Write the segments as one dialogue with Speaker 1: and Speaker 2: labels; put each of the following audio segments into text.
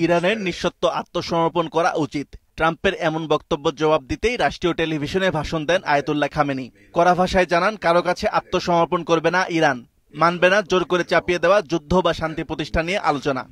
Speaker 1: ইরানের নিঃশর্ত আত্মসমর্পণ করা উচিত। ট্রাম্পের এমন বক্তব্য জবাব দিতেই রাষ্ট্রীয় টেলিভিশনে ভাষণ দেন আয়াতুল্লাহ খামেনি। কড়া ভাষায় জানান, কারো কাছে আত্মসমর্পণ করবে না ইরান, মানবে না জোর করে চাপিয়ে দেওয়া যুদ্ধ বা শান্তি প্রতিষ্ঠা নিয়ে আলোচনা।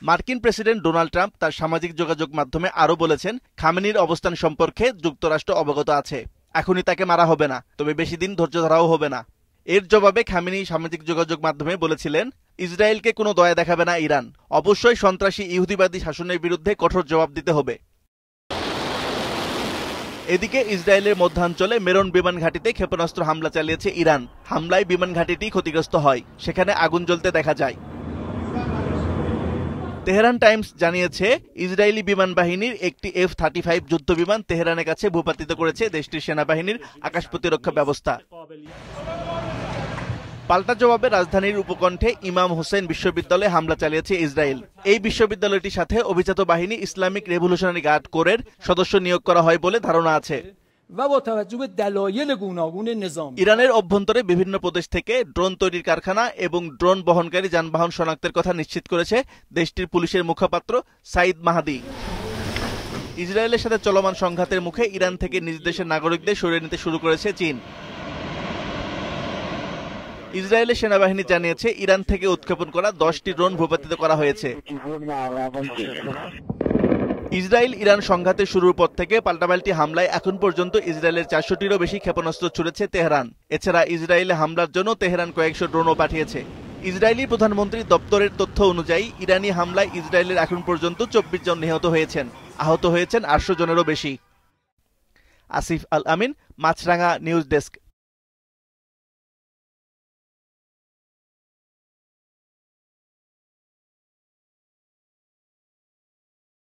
Speaker 1: মার্কিন প্রেসিডেন্ট ডোনাল্ড ট্রাম্প তার সামাজিক যোগাযোগ মাধ্যমে আরো বলেছেন, খামেনির অবস্থান সম্পর্কে যুক্তরাষ্ট্র অবগত আছে, এখনই তাকে মারা হবে না, তবে বেশি দিন ধৈর্য ধরাও হবে না। এর জবাবে খামেনি সামাজিক যোগাযোগ মাধ্যমে বলেছিলেন, ইসরায়েলকে কোনো দয়া দেখাবে না ইরান, অবশ্যই সন্ত্রাসী ইহুদিবাদী শাসনের বিরুদ্ধে কঠোর জবাব দিতে হবে। এদিকে ইসরায়েলের মধ্যাঞ্চলে মেরন বিমান ঘাঁটিতে ক্ষেপণাস্ত্র হামলা চালিয়েছে ইরান। হামলায় বিমান ঘাঁটিটি ক্ষতিগ্রস্ত হয়, সেখানে আগুন জ্বলতে দেখা যায়। তেহরান টাইমস জানিয়েছে, ইসরায়েলি বিমান বাহিনীর একটি F-35 যুদ্ধ বিমান তেহরানের কাছে ভূপাতিত করেছে দেশটির সেনাবাহিনীর আকাশ প্রতিরক্ষা ব্যবস্থা। পাল্টা জবাবে রাজধানীর উপকণ্ঠে ইমাম হোসেন বিশ্ববিদ্যালয়ে হামলা চালিয়েছে ইসরায়েল। এই বিশ্ববিদ্যালয়টির সাথে অভিজাত বাহিনী ইসলামিক রেভলিউশনারি গার্ড কোরের সদস্য নিয়োগ করা হয় বলে ধারণা আছে। ইরানের অভ্যন্তরে বিভিন্ন প্রদেশ থেকে ড্রোন তৈরির কারখানা এবং ড্রোন বহনকারী যানবাহন শনাক্তের কথা নিশ্চিত করেছে দেশটির পুলিশের মুখপাত্র সাইদ মাহাদি। ইসরায়েলের সাথে চলমান সংঘাতের মুখে ইরান থেকে নিজ দেশের নাগরিকদের সরিয়ে নিতে শুরু করেছে চীন। ইসরায়েলের সেনাবাহিনী জানিয়েছে, ইরান থেকে উৎক্ষেপণ করা 10টি ড্রোন ভূপাতিত করা হয়েছে। ইসরায়েল ইরান সংঘাতের শুরুর পর থেকে পাল্টাপাল্টি হামলায় এখন পর্যন্ত ইসরায়েলের 400টিরও বেশি ক্ষেপণাস্ত্র ছুড়েছে তেহরান। এছাড়া ইসরায়েলে হামলার জন্য তেহরান কয়েকশো ড্রোনও পাঠিয়েছে। ইসরায়েলি প্রধানমন্ত্রী দপ্তরের তথ্য অনুযায়ী ইরানি হামলায় ইসরায়েলের এখন পর্যন্ত 24 জন নিহত হয়েছেন, আহত হয়েছেন 800 জনেরও বেশি। আসিফ আল আমিন, মাছরাঙা নিউজ ডেস্ক।